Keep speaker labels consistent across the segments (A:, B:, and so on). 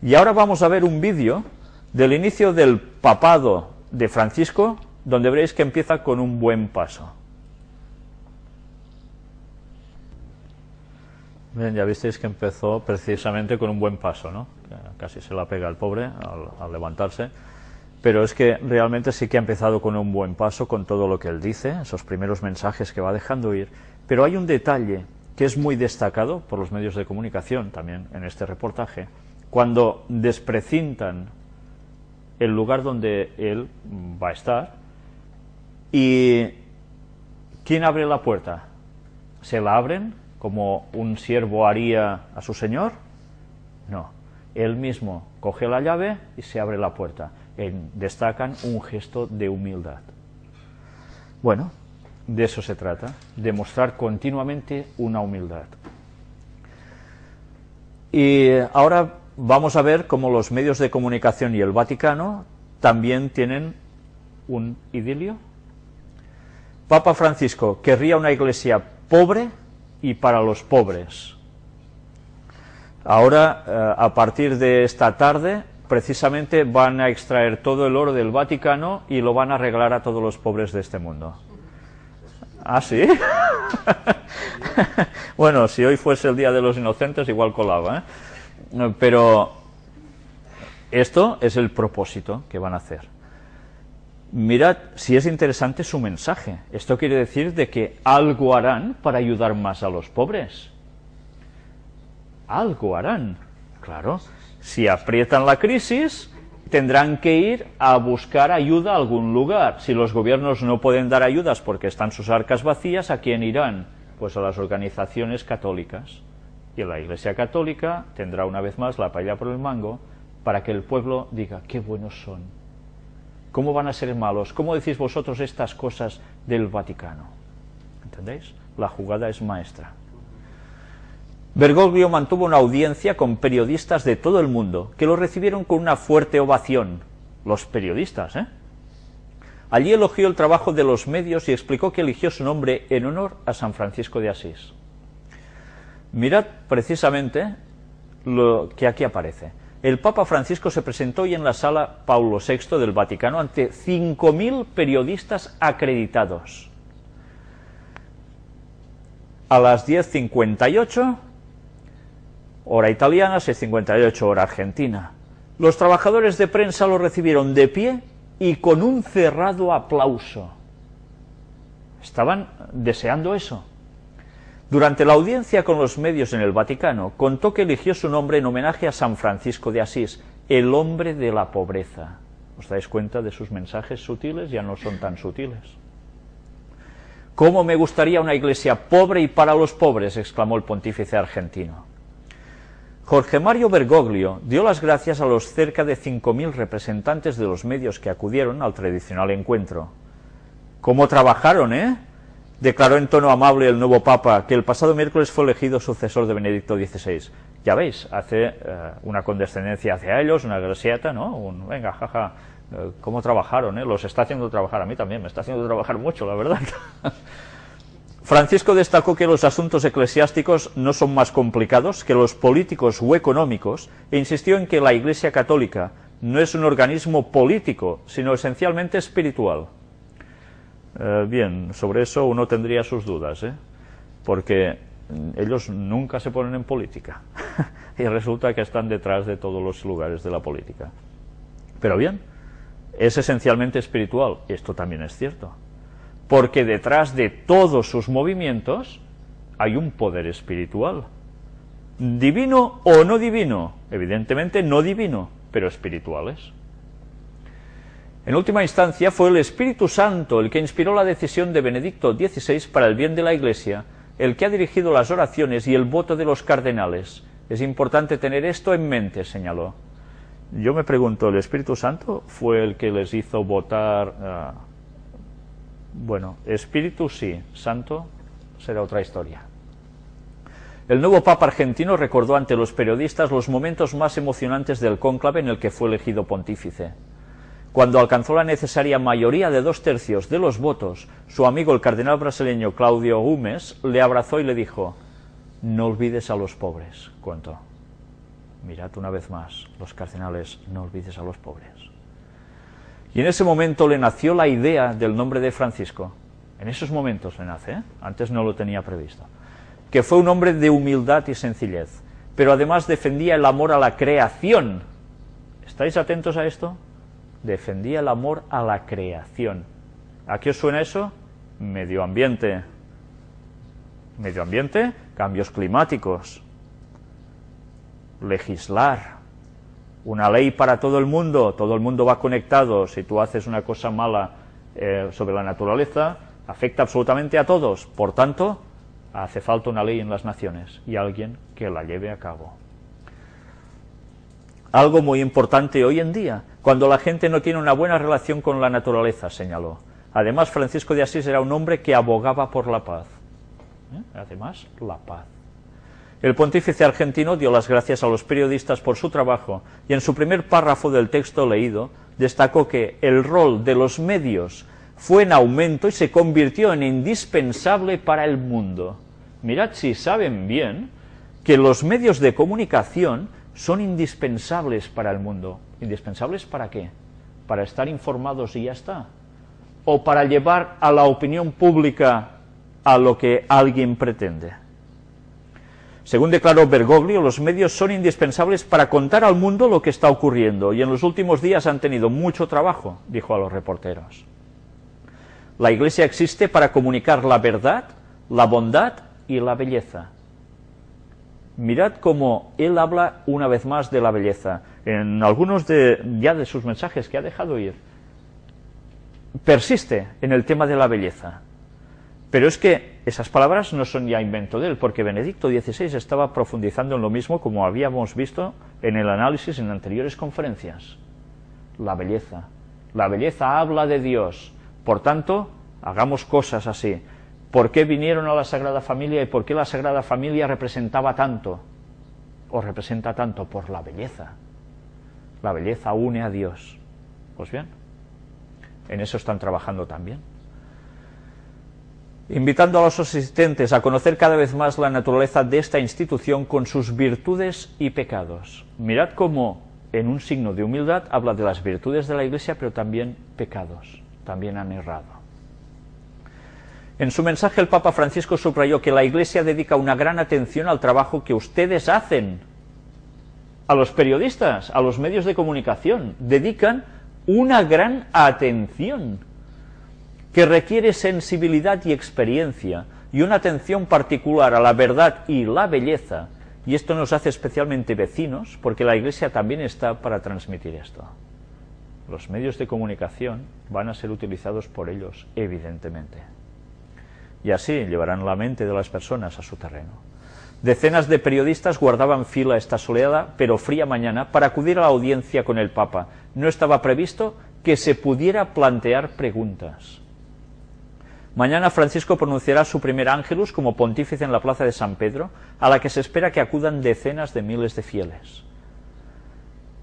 A: Y ahora vamos a ver un vídeo del inicio del papado de Francisco, donde veréis que empieza con un buen paso. Bien, ya visteis que empezó precisamente con un buen paso, ¿no? Casi se la pega al pobre al levantarse, pero es que realmente sí que ha empezado con un buen paso, con todo lo que él dice, esos primeros mensajes que va dejando ir, pero hay un detalle que es muy destacado por los medios de comunicación también en este reportaje, cuando desprecintan el lugar donde él va a estar. ¿Y quién abre la puerta? ¿Se la abren como un siervo haría a su señor? No, él mismo coge la llave y se abre la puerta. Destacan un gesto de humildad. Bueno, de eso se trata, de mostrar continuamente una humildad. Y ahora vamos a ver cómo los medios de comunicación y el Vaticano también tienen un idilio. Papa Francisco querría una iglesia pobre y para los pobres. Ahora, a partir de esta tarde, precisamente van a extraer todo el oro del Vaticano y lo van a regalar a todos los pobres de este mundo. ¿Ah, sí? Bueno, si hoy fuese el Día de los Inocentes, igual colaba, ¿eh? Pero esto es el propósito que van a hacer. Mirad si es interesante su mensaje. Esto quiere decir de que algo harán para ayudar más a los pobres. Algo harán, claro. Si aprietan la crisis, tendrán que ir a buscar ayuda a algún lugar. Si los gobiernos no pueden dar ayudas porque están sus arcas vacías, ¿a quién irán? Pues a las organizaciones católicas. Y la Iglesia Católica tendrá una vez más la paella por el mango para que el pueblo diga, qué buenos son. ¿Cómo van a ser malos? ¿Cómo decís vosotros estas cosas del Vaticano? ¿Entendéis? La jugada es maestra. Bergoglio mantuvo una audiencia con periodistas de todo el mundo, que lo recibieron con una fuerte ovación. Los periodistas, ¿eh? Allí elogió el trabajo de los medios y explicó que eligió su nombre en honor a San Francisco de Asís. Mirad precisamente lo que aquí aparece. El Papa Francisco se presentó hoy en la sala Paulo VI del Vaticano ante 5.000 periodistas acreditados. A las 10:58, hora italiana, 6:58, hora argentina. Los trabajadores de prensa lo recibieron de pie y con un cerrado aplauso. Estaban deseando eso. Durante la audiencia con los medios en el Vaticano, contó que eligió su nombre en homenaje a San Francisco de Asís, el hombre de la pobreza. ¿Os dais cuenta de sus mensajes sutiles? Ya no son tan sutiles. «¿Cómo me gustaría una iglesia pobre y para los pobres?», exclamó el pontífice argentino. Jorge Mario Bergoglio dio las gracias a los cerca de 5.000 representantes de los medios que acudieron al tradicional encuentro. «¿Cómo trabajaron, eh?», declaró en tono amable el nuevo Papa, que el pasado miércoles fue elegido sucesor de Benedicto XVI. Ya veis, hace una condescendencia hacia ellos, una grasieta, ¿no? Venga, jaja, ¿cómo trabajaron? Los está haciendo trabajar, a mí también, me está haciendo trabajar mucho, la verdad. Francisco destacó que los asuntos eclesiásticos no son más complicados que los políticos o económicos e insistió en que la Iglesia Católica no es un organismo político, sino esencialmente espiritual. Bien, sobre eso uno tendría sus dudas, porque ellos nunca se ponen en política y resulta que están detrás de todos los lugares de la política. Pero bien, es esencialmente espiritual, esto también es cierto, porque detrás de todos sus movimientos hay un poder espiritual, divino o no divino, evidentemente no divino, pero espirituales. En última instancia fue el Espíritu Santo el que inspiró la decisión de Benedicto XVI para el bien de la Iglesia, el que ha dirigido las oraciones y el voto de los cardenales. Es importante tener esto en mente, señaló. Yo me pregunto, ¿el Espíritu Santo fue el que les hizo votar? Bueno, Espíritu sí, Santo será otra historia. El nuevo Papa argentino recordó ante los periodistas los momentos más emocionantes del cónclave en el que fue elegido pontífice. Cuando alcanzó la necesaria mayoría de 2/3 de los votos, su amigo el cardenal brasileño Claudio Gomes le abrazó y le dijo: «No olvides a los pobres», contó. mirad una vez más, los cardenales, no olvides a los pobres. Y en ese momento le nació la idea del nombre de Francisco. En esos momentos le nace, antes no lo tenía previsto. Que fue un hombre de humildad y sencillez, pero además defendía el amor a la creación. ¿Estáis atentos a esto? Defendía el amor a la creación. ¿A qué os suena eso? Medio ambiente. Medio ambiente, cambios climáticos. Legislar. Una ley para todo el mundo va conectado. Si tú haces una cosa mala sobre la naturaleza, afecta absolutamente a todos. Por tanto, hace falta una ley en las naciones y alguien que la lleve a cabo. Algo muy importante hoy en día, cuando la gente no tiene una buena relación con la naturaleza, señaló. Además, Francisco de Asís era un hombre que abogaba por la paz. Además, la paz. El pontífice argentino dio las gracias a los periodistas por su trabajo y en su primer párrafo del texto leído destacó que el rol de los medios fue en aumento y se convirtió en indispensable para el mundo. Mirad si saben bien que los medios de comunicación son indispensables para el mundo. ¿Indispensables para qué? ¿Para estar informados y ya está? ¿O para llevar a la opinión pública a lo que alguien pretende? Según declaró Bergoglio, los medios son indispensables para contar al mundo lo que está ocurriendo y en los últimos días han tenido mucho trabajo, dijo a los reporteros. La Iglesia existe para comunicar la verdad, la bondad y la belleza. Mirad cómo él habla una vez más de la belleza. En algunos ya de sus mensajes que ha dejado ir, persiste en el tema de la belleza. Pero es que esas palabras no son ya invento de él, porque Benedicto XVI estaba profundizando en lo mismo, como habíamos visto en el análisis en anteriores conferencias. La belleza. La belleza habla de Dios. Por tanto, hagamos cosas así. ¿Por qué vinieron a la Sagrada Familia y por qué la Sagrada Familia representaba tanto? ¿O representa tanto? Por la belleza. La belleza une a Dios. Pues bien, en eso están trabajando también. Invitando a los asistentes a conocer cada vez más la naturaleza de esta institución con sus virtudes y pecados. Mirad cómo, en un signo de humildad, habla de las virtudes de la Iglesia, pero también pecados. También han errado. En su mensaje el Papa Francisco subrayó que la Iglesia dedica una gran atención al trabajo que ustedes hacen, a los periodistas, a los medios de comunicación, dedican una gran atención que requiere sensibilidad y experiencia y una atención particular a la verdad y la belleza, y esto nos hace especialmente vecinos, porque la Iglesia también está para transmitir esto. Los medios de comunicación van a ser utilizados por ellos, evidentemente. Y así llevarán la mente de las personas a su terreno. Decenas de periodistas guardaban fila esta soleada pero fría mañana para acudir a la audiencia con el Papa. No estaba previsto que se pudiera plantear preguntas. Mañana Francisco pronunciará su primer Ángelus como pontífice en la plaza de San Pedro, a la que se espera que acudan decenas de miles de fieles.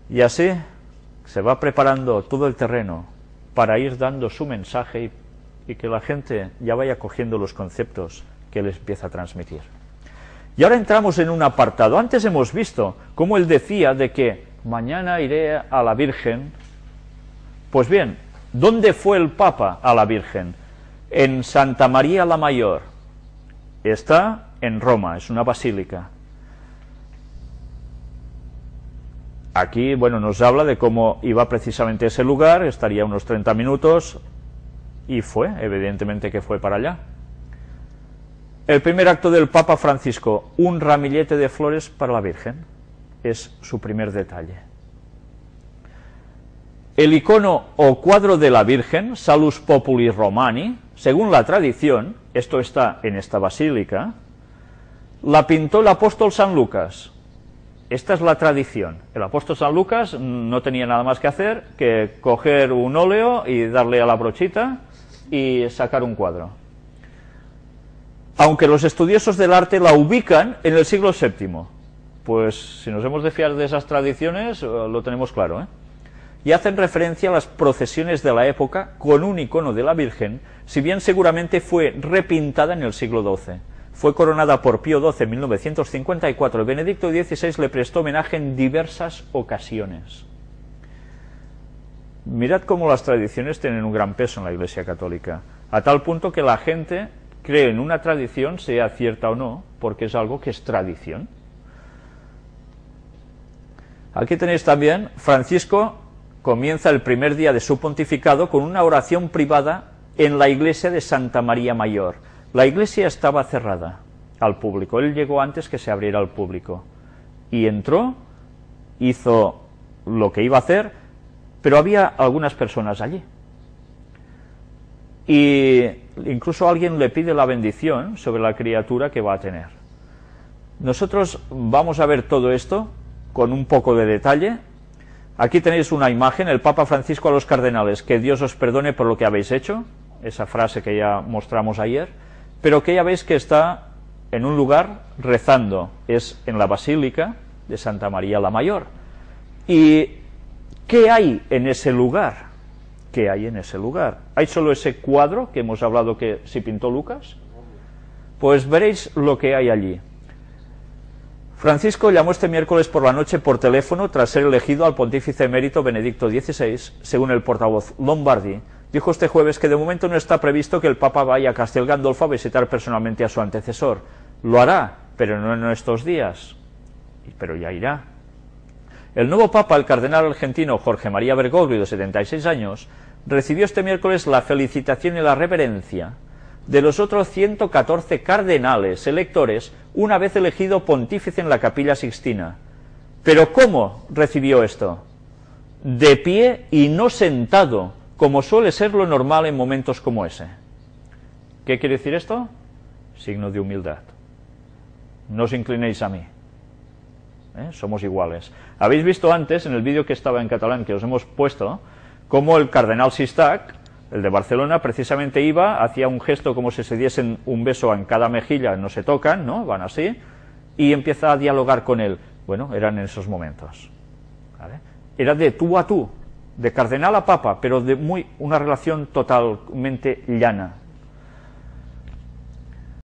A: Y así se va preparando todo el terreno para ir dando su mensaje y que la gente ya vaya cogiendo los conceptos que él empieza a transmitir. Y ahora entramos en un apartado. Antes hemos visto cómo él decía de que mañana iré a la Virgen. Pues bien, ¿dónde fue el Papa a la Virgen? En Santa María la Mayor. Está en Roma, es una basílica. Aquí, bueno, nos habla de cómo iba precisamente a ese lugar, estaría unos 30 minutos, y fue, evidentemente que fue para allá. El primer acto del Papa Francisco, un ramillete de flores para la Virgen, es su primer detalle. El icono o cuadro de la Virgen, Salus Populi Romani, según la tradición, esto está en esta basílica, la pintó el apóstol San Lucas. Esta es la tradición. El apóstol San Lucas no tenía nada más que hacer que coger un óleo y darle a la brochita y sacar un cuadro. Aunque los estudiosos del arte la ubican en el siglo VII. Pues si nos hemos de fiar de esas tradiciones, lo tenemos claro, ¿eh? Y hacen referencia a las procesiones de la época con un icono de la Virgen, si bien seguramente fue repintada en el siglo XII. fue coronada por Pío XII en 1954 y Benedicto XVI le prestó homenaje en diversas ocasiones. Mirad cómo las tradiciones tienen un gran peso en la Iglesia Católica, a tal punto que la gente cree en una tradición, sea cierta o no, porque es algo que es tradición. Aquí tenéis también, Francisco comienza el primer día de su pontificado con una oración privada en la iglesia de Santa María Mayor. La iglesia estaba cerrada al público, él llegó antes que se abriera al público, y entró, hizo lo que iba a hacer, pero había algunas personas allí. Y incluso alguien le pide la bendición sobre la criatura que va a tener. Nosotros vamos a ver todo esto con un poco de detalle. Aquí tenéis una imagen, el Papa Francisco a los cardenales: que Dios os perdone por lo que habéis hecho, esa frase que ya mostramos ayer, pero que ya veis que está en un lugar rezando, es en la Basílica de Santa María la Mayor. ¿Y qué hay en ese lugar? ¿Qué hay en ese lugar? ¿Hay solo ese cuadro que hemos hablado que se pintó Lucas? Pues veréis lo que hay allí. Francisco llamó este miércoles por la noche por teléfono tras ser elegido al pontífice emérito Benedicto XVI, según el portavoz Lombardi. Dijo este jueves que de momento no está previsto que el Papa vaya a Castel Gandolfo a visitar personalmente a su antecesor. Lo hará, pero no en estos días. Pero ya irá. El nuevo Papa, el cardenal argentino Jorge María Bergoglio, de 76 años, recibió este miércoles la felicitación y la reverencia de los otros 114 cardenales electores una vez elegido pontífice en la Capilla Sixtina. ¿Pero cómo recibió esto? De pie y no sentado, como suele ser lo normal en momentos como ese. ¿Qué quiere decir esto? Signo de humildad. No os inclinéis a mí. Somos iguales. Habéis visto antes, en el vídeo que estaba en catalán, que os hemos puesto, cómo el cardenal Sistac, el de Barcelona, precisamente iba, hacía un gesto como si se diesen un beso en cada mejilla, no se tocan, ¿no? Van así, y empieza a dialogar con él. Bueno, eran en esos momentos, ¿vale? Era de tú a tú, de cardenal a papa, pero de una relación totalmente llana,